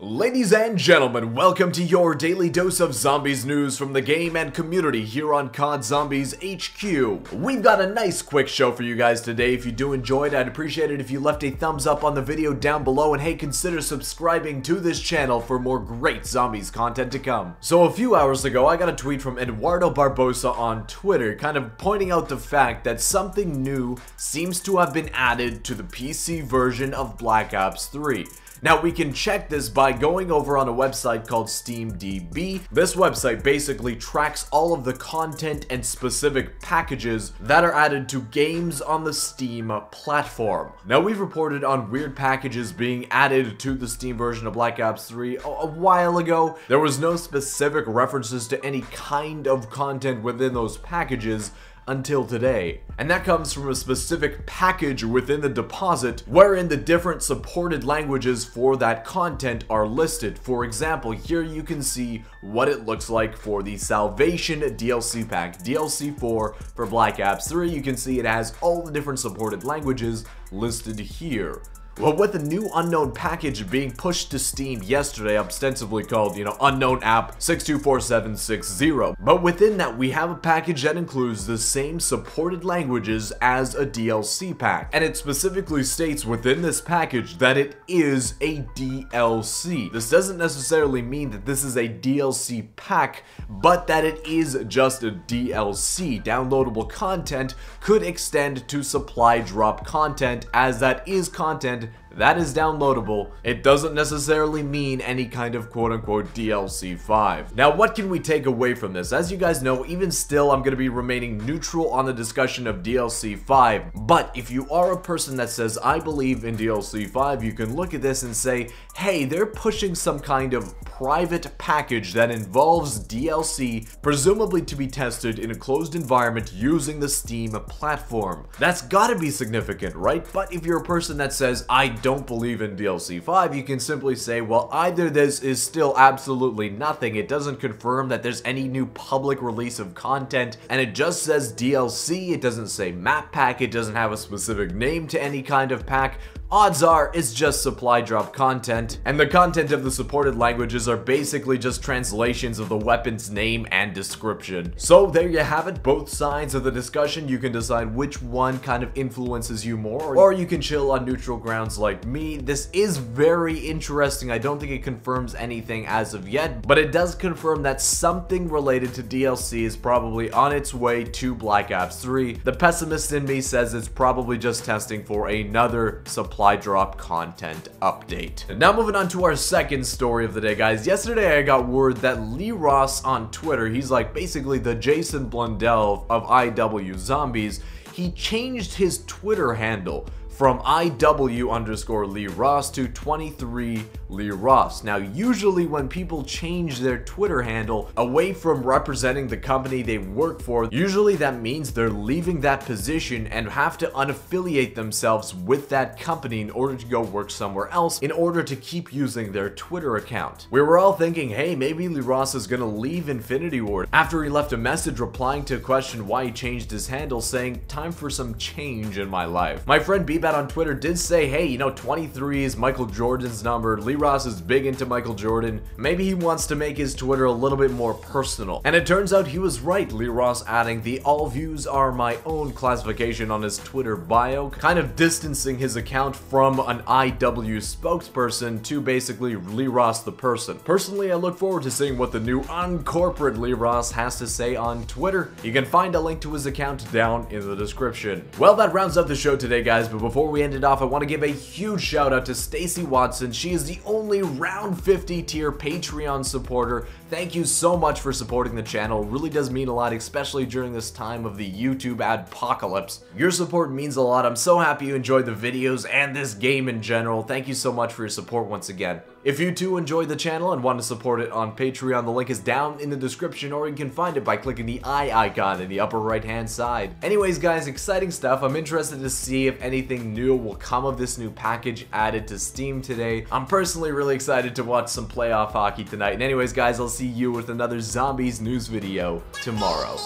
Ladies and gentlemen, welcome to your daily dose of zombies news from the game and community here on COD Zombies HQ. We've got a nice quick show for you guys today. If you do enjoy it, I'd appreciate it if you left a thumbs up on the video down below, and hey, consider subscribing to this channel for more great zombies content to come. So a few hours ago, I got a tweet from Eduardo Barbosa on Twitter, kind of pointing out the fact that something new seems to have been added to the PC version of Black Ops 3. Now, we can check this by going over on a website called SteamDB. This website basically tracks all of the content and specific packages that are added to games on the Steam platform. Now, we've reported on weird packages being added to the Steam version of Black Ops 3 a while ago. There was no specific references to any kind of content within those packages until today. And that comes from a specific package within the deposit wherein the different supported languages for that content are listed. For example, here you can see what it looks like for the Salvation DLC pack, DLC 4 for Black Ops 3. You can see it has all the different supported languages listed here. Well, with the new unknown package being pushed to Steam yesterday, ostensibly called, Unknown App 624760. But within that, we have a package that includes the same supported languages as a DLC pack. And it specifically states within this package that it is a DLC. This doesn't necessarily mean that this is a DLC pack, but that it is just a DLC. Downloadable content could extend to supply drop content, as that is content that is downloadable. It doesn't necessarily mean any kind of quote-unquote DLC 5. Now, what can we take away from this? As you guys know, even still, I'm going to be remaining neutral on the discussion of DLC 5. But if you are a person that says, I believe in DLC 5, you can look at this and say, hey, they're pushing some kind of private package that involves DLC, presumably to be tested in a closed environment using the Steam platform. That's gotta be significant, right? But if you're a person that says, I don't believe in DLC 5, you can simply say, well, either this is still absolutely nothing, it doesn't confirm that there's any new public release of content, and it just says DLC, it doesn't say map pack, it doesn't have a specific name to any kind of pack. Odds are it's just supply drop content, and the content of the supported languages are basically just translations of the weapon's name and description. So there you have it, both sides of the discussion. You can decide which one kind of influences you more, or you can chill on neutral grounds like me. This is very interesting. I don't think it confirms anything as of yet, but it does confirm that something related to DLC is probably on its way to Black Ops 3. The pessimist in me says it's probably just testing for another supply drop content update. And now moving on to our second story of the day, guys. Yesterday I got word that Lee Ross on Twitter, he's like basically the Jason Blundell of IW Zombies, he changed his Twitter handle from IW_Lee Ross to 23 Lee Ross. Now, usually when people change their Twitter handle away from representing the company they work for, usually that means they're leaving that position and have to unaffiliate themselves with that company in order to go work somewhere else in order to keep using their Twitter account. We were all thinking, hey, maybe Lee Ross is gonna leave Infinity Ward, after he left a message replying to a question why he changed his handle, saying, time for some change in my life. My friend B on Twitter did say, hey, 23 is Michael Jordan's number. Lee Ross is big into Michael Jordan. Maybe he wants to make his Twitter a little bit more personal. And it turns out he was right. Lee Ross adding the all views are my own classification on his Twitter bio, kind of distancing his account from an IW spokesperson to basically Lee Ross the person. Personally, I look forward to seeing what the new uncorporate Lee Ross has to say on Twitter. You can find a link to his account down in the description. Well, that rounds up the show today, guys, but before we end it off, I want to give a huge shout out to Stacy Watson. She is the only round 50 tier Patreon supporter. Thank you so much for supporting the channel. It really does mean a lot, especially during this time of the YouTube adpocalypse. Your support means a lot. I'm so happy you enjoyed the videos and this game in general. Thank you so much for your support once again. If you too enjoyed the channel and want to support it on Patreon, the link is down in the description, or you can find it by clicking the eye icon in the upper right hand side. Anyways, guys, exciting stuff. I'm interested to see if anything new will come of this new package added to Steam today. I'm personally really excited to watch some playoff hockey tonight. And anyways, guys, I'll see you with another Zombies news video tomorrow.